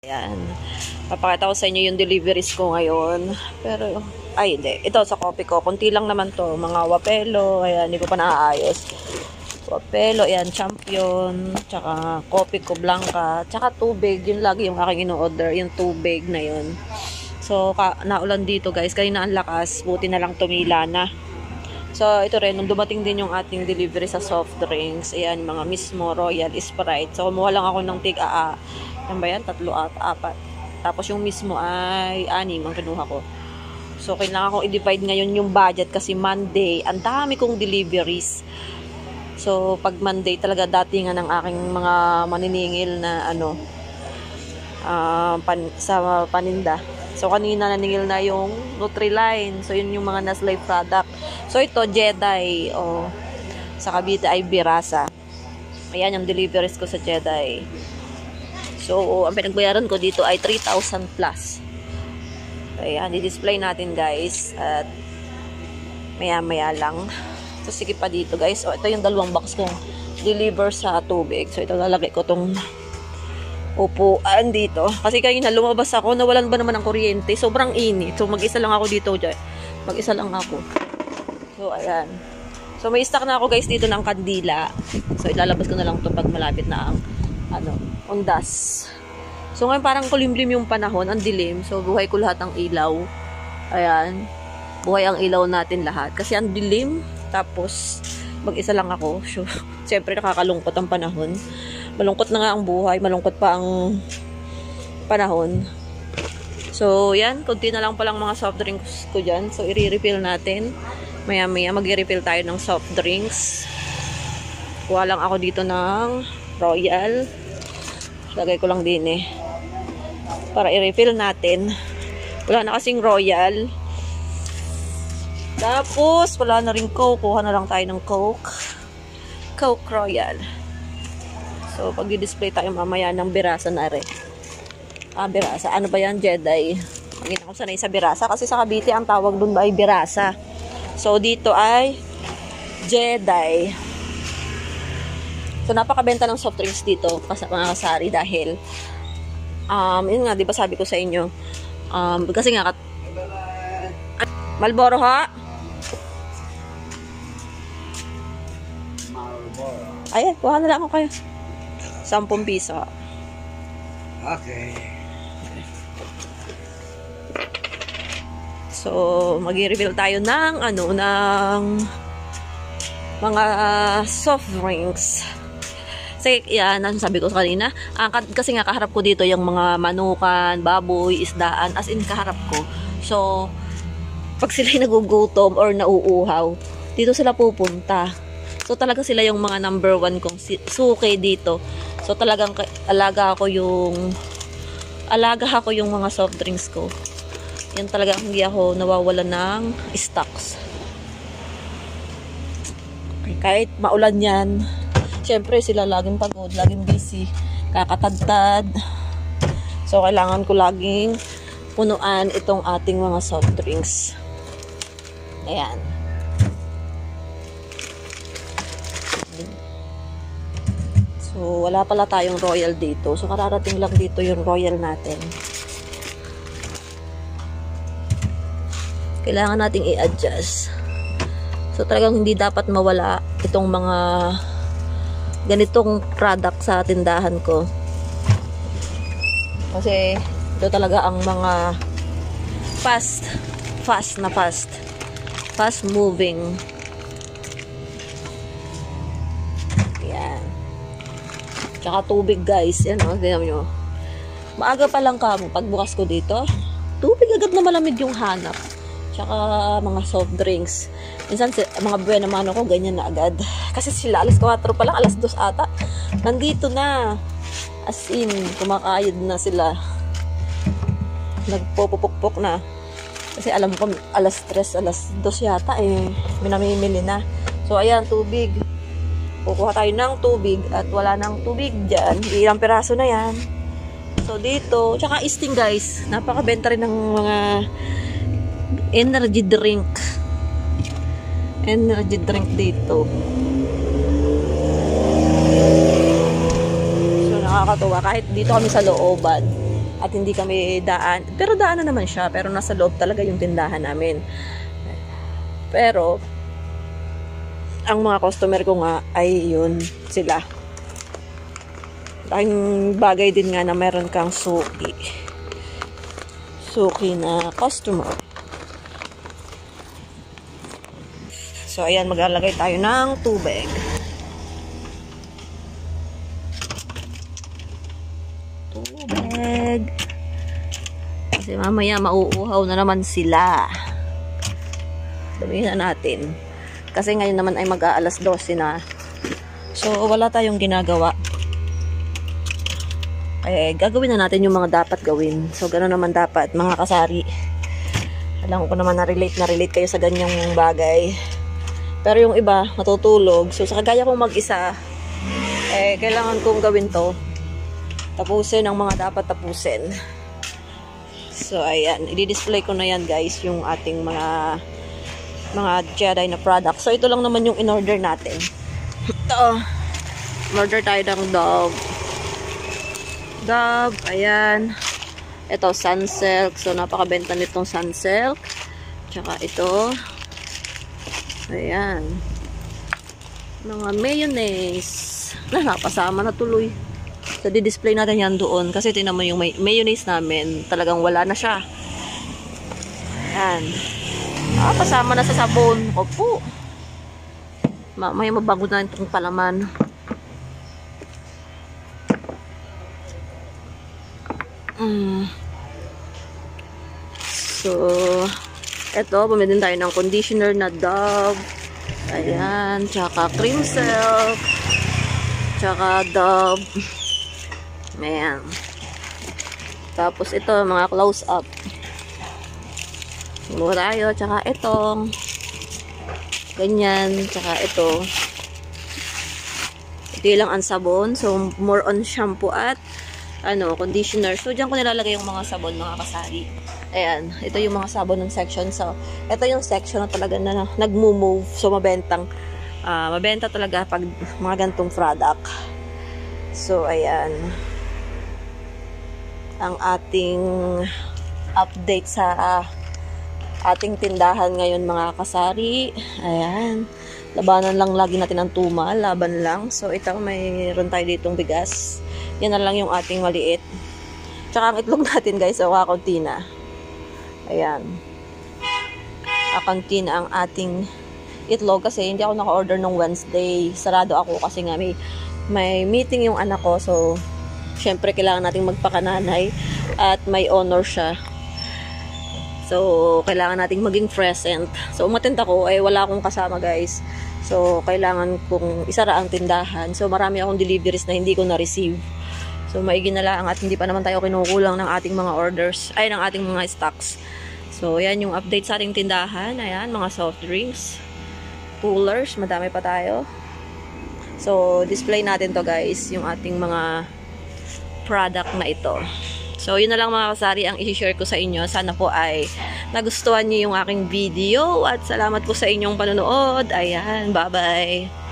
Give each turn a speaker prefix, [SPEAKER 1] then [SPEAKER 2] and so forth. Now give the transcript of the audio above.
[SPEAKER 1] Ayan. Papakita ko sa inyo yung deliveries ko ngayon. Pero, ay hindi. Ito sa coffee ko. Kunti lang naman to. Mga wapelo. Ayan, hindi ko pa naaayos. Wapelo, ayan, champion. Tsaka coffee ko, blanca. Tsaka tubig. Yun lagi yung aking ino-order. Yung tubig na yun. So, naulan dito guys. Kanina ang lakas. Buti na lang tumila na. So, ito rin. Nung dumating din yung ating delivery sa soft drinks. Ayan, mga mismo Royal Sprite. So, kumuha lang ako ng tig-a. Yan ba yan? 3 at 4. Tapos yung mismo ay 6 ang kinuha ko. So, kailangan kong i-divide ngayon yung budget kasi Monday, ang dami kong deliveries. So, pag Monday talaga datingan ng aking mga maniningil na sa paninda. So, kanina naningil na yung Nutri-Line. So, yun yung mga Nestle product. So, ito, Jedi. Sa Cavite ay Birasa. Ayan yung deliveries ko sa Jedi. So, ang pinagbayaran ko dito ay 3,000 plus. Ayan, i-display natin guys. At maya-maya lang. So, sige pa dito guys. So, ito yung 2 box kong deliver sa tubig. So, ito lalagay ko tong upuan dito. Kasi kanina lumabas ako, nawalan ba naman ng kuryente. Sobrang init. So, mag-isa lang ako dito. Mag-isa lang ako. So, ayan. So, may stock na ako guys dito ng kandila. So, ilalabas ko na lang ito pag malapit na ang undas. So, ngayon parang kulimlim yung panahon, ang dilim. So, buhay ko lahat ng ilaw. Ayan. Buhay ang ilaw natin lahat. Kasi ang dilim. Tapos, mag-isa lang ako. So, siyempre nakakalungkot ang panahon. Malungkot na nga ang buhay. Malungkot pa ang panahon. So, yan. Kunti na lang palang mga soft drinks ko dyan. So, i-refill natin. Maya-maya, mag-refill tayo ng soft drinks. Kuha lang ako dito ng Royal. Lagay ko lang din para i-refill natin. Wala na kasing Royal. Tapos, wala na rin Coke. Kuha na lang tayo ng Coke. Coke Royal. So, pag i-display tayo mamaya ng Birasa na rin. Birasa. Ano ba yan? Jedi. Hindi na ako sanay sa Birasa. Kasi sa Cavite, ang tawag dun ba ay Birasa. So, dito ay Jedi. So, napakabenta ng soft drinks dito mga kasari dahil yun nga, di ba sabi ko sa inyo kasi nga Marlboro ha? Ayan, kuha na lang ako kayo 10 piso.
[SPEAKER 2] Okay.
[SPEAKER 1] So, mag-i-reveal tayo ng ng mga soft drinks. Kasi, yan, sabi ko kanina, kasi nga kaharap ko dito yung mga manukan, baboy, isdaan, as in kaharap ko. So, pag sila'y nagugutom or nauuhaw, dito sila pupunta. So, talaga sila yung mga number 1 kong suki dito. So, talagang alaga ako yung mga soft drinks ko. Yan talaga, hindi ako nawawalan ng stocks. Kahit maulan yan, syempre sila laging pagod, laging busy, kakatagtad. So, kailangan ko laging punuan itong ating mga soft drinks. Ayan. So, wala pala tayong Royal dito. So, kararating lang dito yung Royal natin. Kailangan nating i-adjust. So, talagang hindi dapat mawala itong mga ganitong product sa tindahan ko. Kasi, ito talaga ang mga fast moving. Yan. Tsaka tubig guys. Yan o, tignan nyo. Maaga pa lang kamo. Pagbukas ko dito, tubig agad na malamig yung hanap. Tsaka mga soft drinks. Minsan, mga buwan naman ako, ganyan na agad. Kasi sila, alas 4 pa lang, alas 2 ata. Nandito na. As in, kumakayod na sila. Nagpupupukpok na. Kasi alam ko, alas 3, alas 2 yata, minamimili na. So, ayan, tubig. Kukuha tayo ng tubig at wala ng tubig dyan. Ilang piraso na yan. So, dito, tsaka isting guys. Napakabenta rin ng mga energy drink dito. So, nakakatuwa. Kahit dito kami sa looban, at hindi kami daan. Pero daanan naman siya, pero nasa loob talaga yung tindahan namin. Pero, ang mga customer ko nga ay yun sila. Ang bagay din nga na meron kang suki. Suki na customer. So, ayan, maglalagay tayo ng tubig. Tubig. Kasi mamaya mauuhaw na naman sila. Sabihin na natin. Kasi ngayon naman ay mag-aalas 12 na. So, wala tayong ginagawa. Eh, gagawin na natin yung mga dapat gawin. So, gano'n naman dapat, mga kasari. Alam ko naman na-relate kayo sa ganyang bagay. Pero yung iba, matutulog. So, sa kagaya kong mag-isa, eh, kailangan kong gawin to. Tapusin ang mga dapat tapusin. So, ayan. I-display ko na yan, guys, yung ating mga Jedi na product. So, ito lang naman yung in-order natin. Ito. In-order tayo ng Dove. Ayan. Ito, Sunsilk. So, napakabenta nitong Sunsilk. Tsaka ito. Ayan. Mga mayonnaise. Napasama na tuloy. So, di-display natin yan doon. Kasi tinan mo yung mayonnaise namin. Talagang wala na siya. Ayan. Pasama na sa sabon. Opo. May mabago na itong palaman. So, eto, bumili din tayo ng conditioner na Dove. Ayan, tsaka cream silk. Tsaka Dove. Ayan. Tapos ito, mga close-up. Mura tayo, tsaka itong ganyan, tsaka ito. Ito lang ang sabon. So, more on shampoo at conditioner. So, dyan ko nilalagay yung mga sabon, mga kasari. Ayan, ito yung mga sabon ng section. So, ito yung section na talaga na nag-move. So, mabenta talaga pag mga gantong product. So, ayan. Ang ating update sa ating tindahan ngayon, mga kasari. Ayan. Labanan lang lagi natin ang tumal. Laban lang. So, ito, mayroon tayo ditong bigas. Yan na lang yung ating maliit. Tsaka ang itlog natin, guys, so kakaunti na. Ayan. Kakaunti na ang ating itlog kasi hindi ako naka-order nung Wednesday. Sarado ako kasi nga may meeting yung anak ko. So, syempre, kailangan nating magpakananay at may honor siya. So, kailangan nating maging present. So, umattend ako, wala akong kasama, guys. So, kailangan kong isara ang tindahan. So, marami akong deliveries na hindi ko na-receive. So, maigi na lang at hindi pa naman tayo kinukulang ng ating mga orders, ng ating mga stocks. So, yan yung update sa ating tindahan. Ayan, mga soft drinks, coolers, madami pa tayo. So, display natin to, guys, yung ating mga product na ito. So, yun na lang, mga kasari, ang i-share ko sa inyo. Sana po ay nagustuhan niyo yung aking video at salamat po sa inyong panonood. Ayan, bye-bye!